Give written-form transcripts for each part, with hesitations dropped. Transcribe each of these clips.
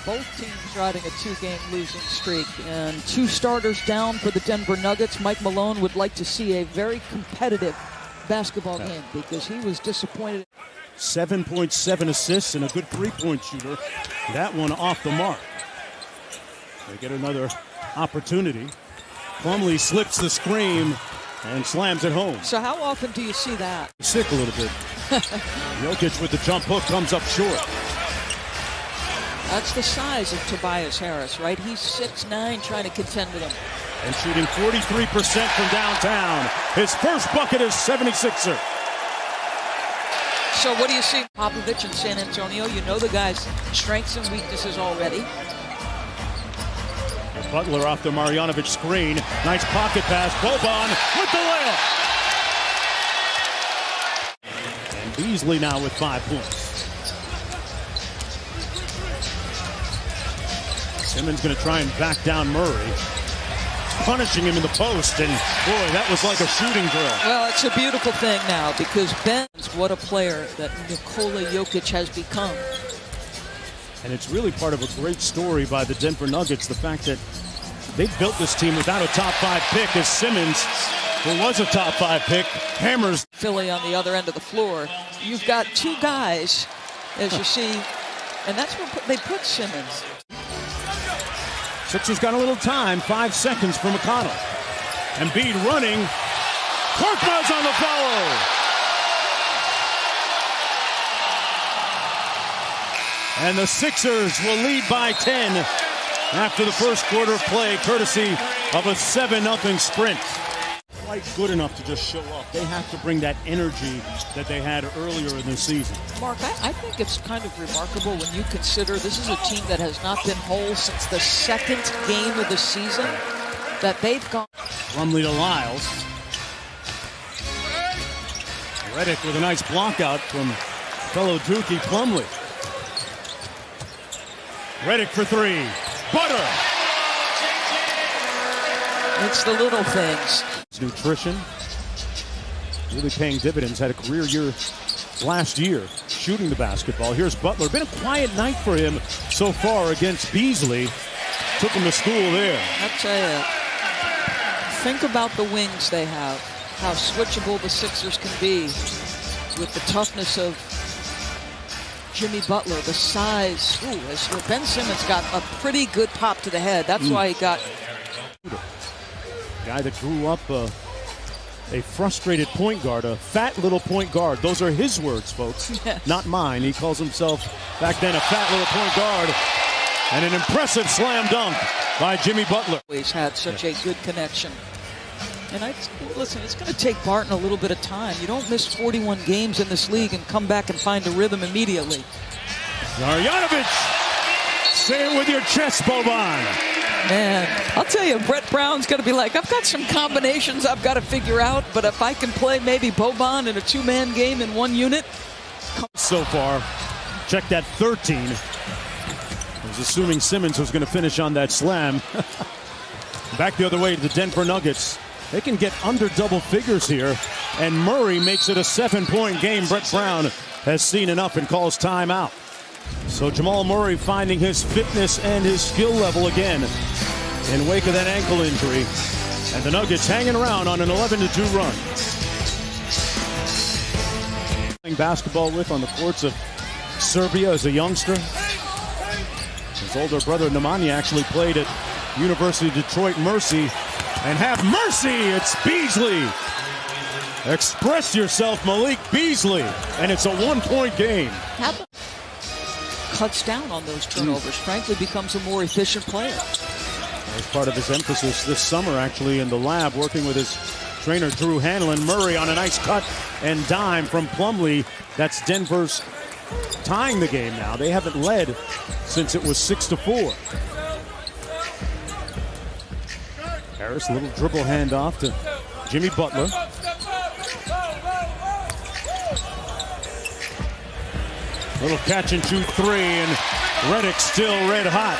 Both teams riding a 2-game losing streak, and 2 starters down for the Denver Nuggets. Mike Malone would like to see a very competitive basketball game because he was disappointed. 7.7 assists and a good three-point shooter. That one off the mark. They get another opportunity. Plumlee slips the screen and slams it home. So how often do you see that? Sick a little bit. Jokic with the jump hook comes up short. That's the size of Tobias Harris, right? He's 6'9", trying to contend with him. And shooting 43% from downtown. His first bucket is 76er. So what do you see? Popovich in San Antonio, you know the guy's strengths and weaknesses already. Butler off the Marjanovic screen. Nice pocket pass. Boban with the layup. And Beasley now with 5 points. Simmons going to try and back down Murray. Punishing him in the post, and boy, that was like a shooting drill. Well, it's a beautiful thing now because Ben's what a player that Nikola Jokic has become. And it's really part of a great story by the Denver Nuggets, the fact that they built this team without a top 5 pick, as Simmons, who was a top 5 pick, hammers Philly on the other end of the floor. You've got 2 guys, as you see, and that's where they put Simmons. Sixers got a little time, 5 seconds for McConnell. Embiid running. Korkmaz on the follow. And the Sixers will lead by 10 after the first quarter of play, courtesy of a 7-0 sprint. Quite good enough to just show up. They have to bring that energy that they had earlier in the season. Mark, I think it's kind of remarkable when you consider this is a team that has not been whole since the 2nd game of the season, that they've gone. Plumlee to Lyles. Redick with a nice block out from fellow Dookie Plumlee. Redick for 3. Butter! It's the little things. Nutrition really paying dividends. Had a career year last year shooting the basketball. Here's Butler. Been a quiet night for him so far against Beasley. Took him to school there. I'll tell you, think about the wings they have, how switchable the Sixers can be with the toughness of Jimmy Butler, the size. Ooh, Ben Simmons got a pretty good pop to the head. That's why he got... Guy that grew up a frustrated point guard, a fat little point guard. Those are his words, folks, yes. Not mine. He calls himself, back then, a fat little point guard. And an impressive slam dunk by Jimmy Butler. He's had such a good connection. And listen, it's going to take Barton a little bit of time. You don't miss 41 games in this league and come back and find a rhythm immediately. Marjanovic, say it with your chest, Boban. Man, I'll tell you, Brett Brown's going to be like, I've got some combinations I've got to figure out, but if I can play maybe Boban in a 2-man game in 1 unit. So far, check that 13. I was assuming Simmons was going to finish on that slam. Back the other way to the Denver Nuggets. They can get under double figures here, and Murray makes it a 7-point game. Brett Brown has seen enough and calls timeout. So Jamal Murray finding his fitness and his skill level again in wake of that ankle injury. And the Nuggets hanging around on an 11-2 run. Playing basketball with on the courts of Serbia as a youngster. His older brother Nemanja actually played at University of Detroit Mercy. And have mercy, it's Beasley. Express yourself, Malik Beasley. And it's a 1-point game. Cuts down on those turnovers, frankly becomes a more efficient player. As part of his emphasis this summer, actually, in the lab, working with his trainer, Drew Hanlon. Murray on a nice cut and dime from Plumlee. That's Denver's tying the game now. They haven't led since it was 6-4. Harris, a little dribble handoff to Jimmy Butler. Little catch and shoot 3, and Redick still red hot.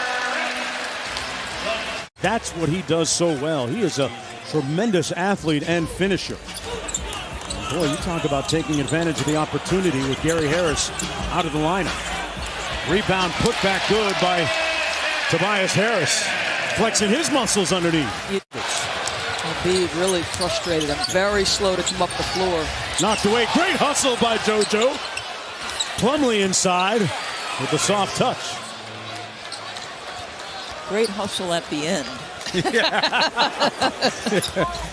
That's what he does so well. He is a tremendous athlete and finisher. Boy, you talk about taking advantage of the opportunity with Gary Harris out of the lineup. Rebound put back good by Tobias Harris flexing his muscles underneath. Embiid really frustrated him. Very slow to come up the floor. Knocked away. Great hustle by JoJo. Plumlee inside with the soft touch. Great hustle at the end.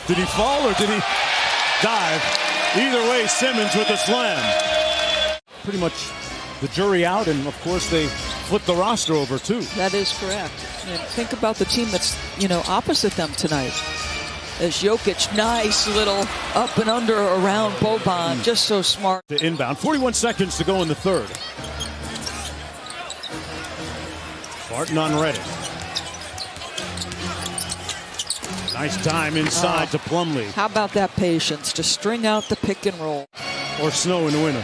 Did he fall or did he dive? Either way, Simmons with the slam. Pretty much the jury out, and of course they flip the roster over too. That is correct. And think about the team that's, opposite them tonight. As Jokic, nice little up and under around Boban, just so smart. To inbound, 41 seconds to go in the third. Barton on Reddit. Nice time inside to Plumlee. How about that patience to string out the pick and roll? Or snow in the winter.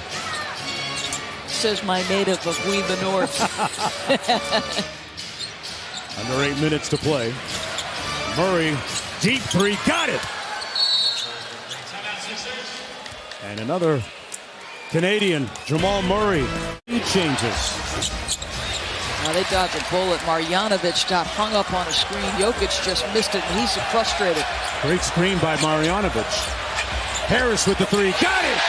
Says my native of We the North. Under 8 minutes to play. Murray, deep three, got it! And another Canadian, Jamal Murray. He changes. Now they dodged a bullet. Marjanovic got hung up on a screen. Jokic just missed it, and he's frustrated. Great screen by Marjanovic. Harris with the three, got it!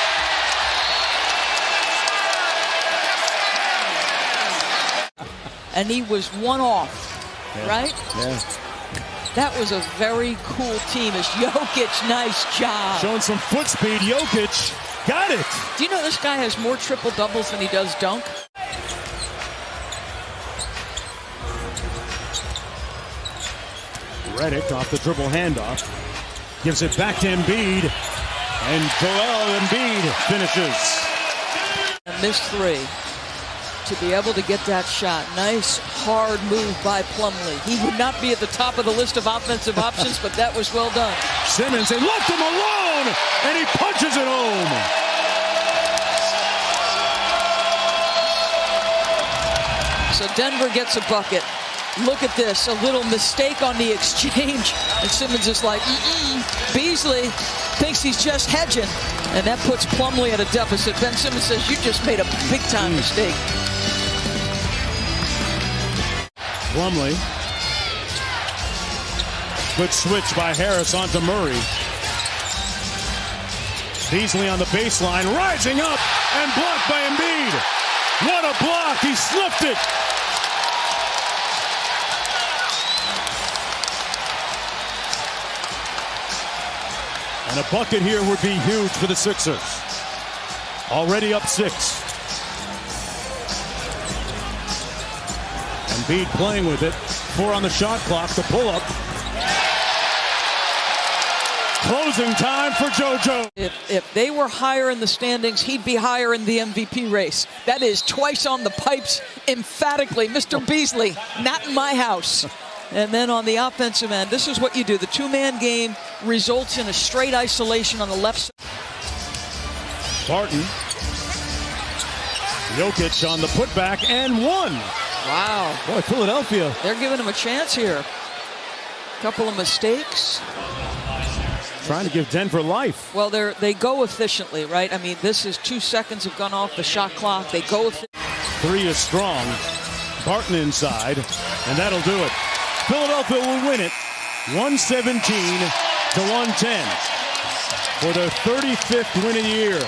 And he was one off, right? Yeah. That was a very cool team. As Jokic, nice job. Showing some foot speed, Jokic, got it! Do you know this guy has more triple-doubles than he does dunk? Redick off the dribble handoff. Gives it back to Embiid. And Joel Embiid finishes. A missed three. To be able to get that shot. Nice, hard move by Plumlee. He would not be at the top of the list of offensive options, but that was well done. Simmons, they left him alone, and he punches it home. So Denver gets a bucket. Look at this, a little mistake on the exchange. And Simmons is like, Beasley thinks he's just hedging. And that puts Plumlee at a deficit. Ben Simmons says, you just made a big-time mistake. Plumlee. Good switch by Harris onto Murray. Beasley on the baseline, rising up and blocked by Embiid. What a block, he slipped it. And a bucket here would be huge for the Sixers. Already up 6. Embiid playing with it. 4 on the shot clock, the pull-up. Closing time for JoJo. If they were higher in the standings, he'd be higher in the MVP race. That is twice on the pipes, emphatically. Mr. Beasley, not in my house. And then on the offensive end, this is what you do. The two-man game results in a straight isolation on the left side. Barton. Jokic on the putback and one. Wow. Boy, Philadelphia. They're giving him a chance here. Couple of mistakes. Trying to give Denver life. Well, they go efficiently, right? I mean, this is 2 seconds have gone off the shot clock. They go efficiently. 3 is strong. Barton inside, and that'll do it. Philadelphia will win it 117 to 110 for their 35th win in a year.